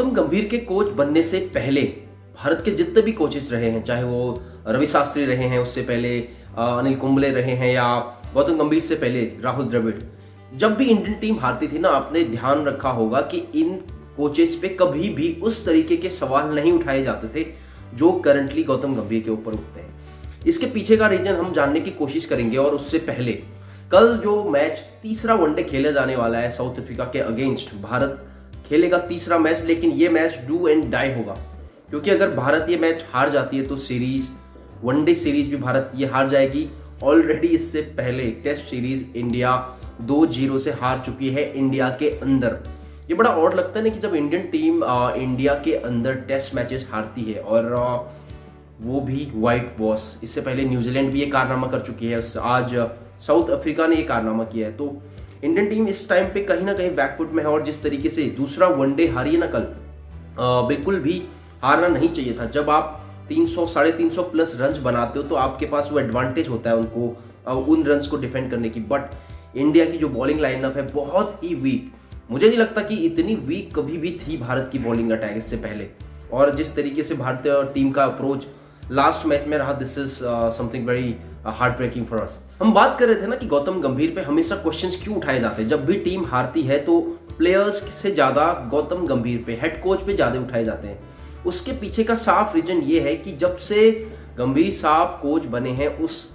गौतम गंभीर के कोच बनने से पहले भारत के जितने भी कोचेस रहे हैं, चाहे वो रवि शास्त्री रहे हैं, उससे पहले अनिल कुंबले रहे हैं, या गौतम गंभीर से पहले राहुल द्रविड़, जब भी इंडियन टीम हारती थी ना, आपने ध्यान रखा होगा कि इन कोचेस पे कभी भी उस तरीके के सवाल नहीं उठाए जाते थे जो करंटली गौतम गंभीर के ऊपर उठते हैं। इसके पीछे का रीजन हम जानने की कोशिश करेंगे। और उससे पहले कल जो मैच, तीसरा वनडे खेला जाने वाला है साउथ अफ्रीका के अगेंस्ट, भारत खेलेगा तीसरा मैच, लेकिन ये मैच डू एंड डाई होगा, क्योंकि अगर भारत ये मैच हार जाती है तो सीरीज, वनडे सीरीज भी भारत ये हार जाएगी। ऑलरेडी इससे पहले टेस्ट सीरीज इंडिया 2-0 से हार चुकी है इंडिया के अंदर। ये बड़ा ऑड लगता है ना कि जब इंडियन टीम इंडिया के अंदर टेस्ट मैचेस हारती है, और वो भी व्हाइट वॉश। इससे पहले न्यूजीलैंड भी ये कारनामा कर चुकी है, आज साउथ अफ्रीका ने ये कारनामा किया है। तो इंडियन टीम इस टाइम पे कहीं ना कहीं बैकफुट में है, और जिस तरीके से दूसरा वनडे हारी है ना कल, बिल्कुल भी हारना नहीं चाहिए था। जब आप 300 350 प्लस रन्स बनाते हो तो आपके पास वो एडवांटेज होता है उनको उन रन्स को डिफेंड करने की। बट इंडिया की जो बॉलिंग लाइनअप है बहुत ही वीक, मुझे नहीं लगता कि इतनी वीक कभी भी थी भारत की बॉलिंग अटैक इससे पहले। और जिस तरीके से भारतीय टीम का अप्रोच लास्ट मैच में रहा, this is something very heart breaking for us. हम बात कर रहे थे ना कि गौतम गंभीर पे हमेशा क्वेश्चंस क्यों उठाए जाते हैं। जब भी टीम हारती है तो प्लेयर्स से ज्यादा गौतम गंभीर पे, हेड कोच पे ज्यादा उठाए जाते हैं। उसके पीछे का साफ रीजन ये है कि जब से गंभीर साहब कोच बने हैं,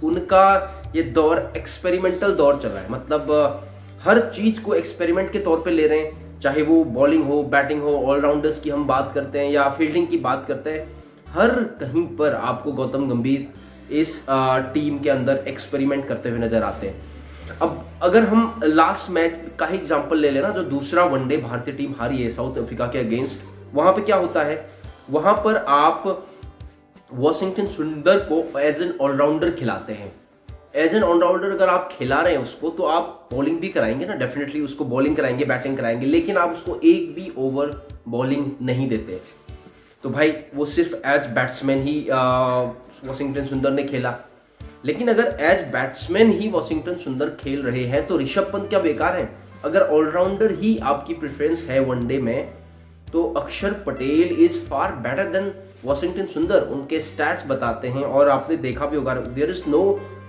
उनका ये दौर एक्सपेरिमेंटल दौर चल रहा है। मतलब हर चीज को एक्सपेरिमेंट के तौर पे ले रहे हैं, चाहे वो बॉलिंग हो, बैटिंग हो, ऑलराउंडर्स की हम बात करते हैं या फील्डिंग की बात करते हैं, हर कहीं पर आपको गौतम गंभीर इस टीम के अंदर एक्सपेरिमेंट करते हुए नजर आते हैं। अब अगर हम लास्ट मैच का ही एग्जांपल ले लेना, जो दूसरा वनडे भारतीय टीम हारी है साउथ अफ्रीका के अगेंस्ट, वहां पे क्या होता है, वहां पर आप वॉशिंगटन सुंदर को एज एन ऑलराउंडर खिलाते हैं। एज एन ऑलराउंडर अगर आप खिला रहे हैं उसको, तो आप बॉलिंग भी कराएंगे ना, डेफिनेटली उसको बॉलिंग कराएंगे, बैटिंग कराएंगे, लेकिन आप उसको एक भी ओवर बॉलिंग नहीं देते। तो भाई वो सिर्फ एज बैट्समैन ही वॉशिंगटन सुंदर ने खेला। लेकिन अगर एज बैट्समैन ही वॉशिंगटन सुंदर खेल रहे हैं तो ऋषभ पंत क्या बेकार है? अगर ऑलराउंडर ही आपकी प्रेफरेंस है वनडे में, तो अक्षर Patel is far better than Washington सुंदर। उनके स्टैट्स बताते हैं, और आपने देखा भी होगा, there is no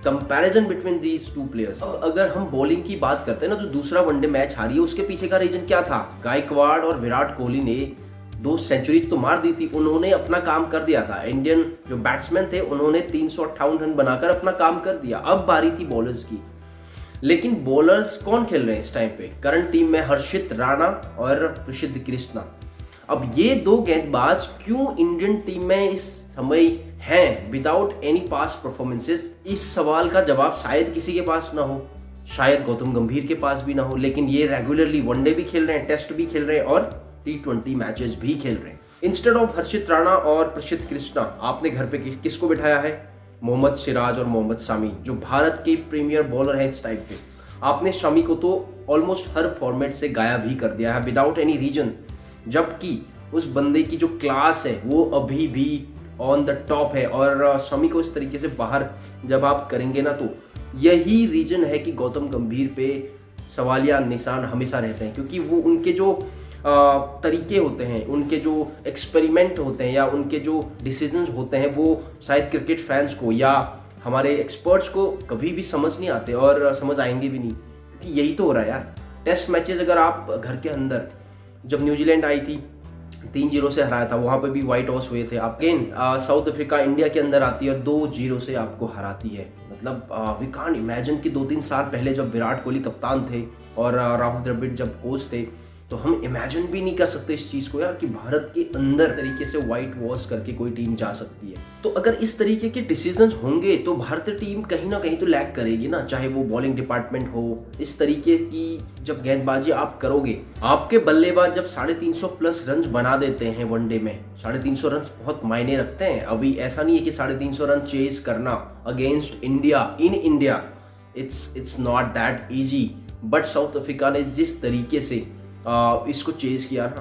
comparison between these two players. अब अगर हम बॉलिंग की बात करते हैं ना, जो दूसरा वनडे मैच हारी है, उसके पपीछे का रीजन क्या था? गायकवाड़ और विराट कोहली ने 2 सेंचुरीज तो मार दी थी, उन्होंने अपना काम कर दिया था। इंडियन जो बैट्समैन थे उन्होंने 358 रन बनाकर अपना काम कर दिया। अब बारी थी बॉलर्स की, लेकिन बॉलर्स कौन खेल रहे हैं इस टाइम पे? करंट टीम में हर्षित राणा और प्रसिद्ध कृष्णा। अब ये 2 गेंदबाज क्यों इंडियन टीम में इस समय हैं विदाउट एनी पास्ट परफॉर्मेंसेस? इस सवाल का जवाब शायद किसी के पास ना हो, शायद गौतम गंभीर के पास भी ना हो, लेकिन ये रेगुलरली वनडे भी खेल रहे हैं, टेस्ट भी खेल रहे हैं और T20 मैचेस भी खेल रहे हैं। इंस्टेड ऑफ हर्षित राणा और प्रसिद्ध कृष्णा, आपने घर पे किसको बिठाया है? मोहम्मद सिराज और मोहम्मद शामी, जो भारत के प्रीमियर बॉलर हैं इस टाइम पे। आपने शामी को तो ऑलमोस्ट हर फॉर्मेट से गायब ही कर दिया है विदाउट एनी रीजन, जबकि उस बंदे की जो क्लास है वो अभी भी ऑन द टॉप है। और शामी को इस तरीके से बाहर जब आप करेंगे ना, तो यही रीजन है कि गौतम गंभीर पे सवालिया निशान हमेशा रहते हैं, क्योंकि वो उनके जो तरीके होते हैं, उनके जो एक्सपेरिमेंट होते हैं, या उनके जो डिसीजंस होते हैं, वो शायद क्रिकेट फैंस को या हमारे एक्सपर्ट्स को कभी भी समझ नहीं आते, और समझ आएंगे भी नहीं, क्योंकि यही तो हो रहा है यार। टेस्ट मैचेस अगर आप घर के अंदर, जब न्यूजीलैंड आई थी 3-0 से हराया था, वहां पे भी व्हाइट वॉश हुए थे। आप अगेन साउथ अफ्रीका इंडिया के अंदर आती है और 2-0 से आपको हराती है। मतलब वी कांट इमेजिन कि 2-3 साल पहले जब विराट कोहली कप्तान थे और राहुल द्रविड़ जब कोच थे, तो हम इमेजिन भी नहीं कर सकते इस चीज को यार, कि भारत के अंदर तरीके से व्हाइट वॉश करके कोई टीम जा सकती है। तो अगर इस तरीके के डिसीजंस होंगे तो भारतीय टीम कहीं ना कहीं तो लैग करेगी ना, चाहे वो बॉलिंग डिपार्टमेंट हो। इस तरीके की जब गेंदबाजी आप करोगे, आपके बल्लेबाज जब 350 प्लस रन बना देते हैं वनडे में, 350 रन बहुत मायने रखते हैं। अभी ऐसा नहीं है कि 350 रन चेज करना against India in India, it's not that easy. But south Africa ने जिस तरीके से इसको चेज किया ना,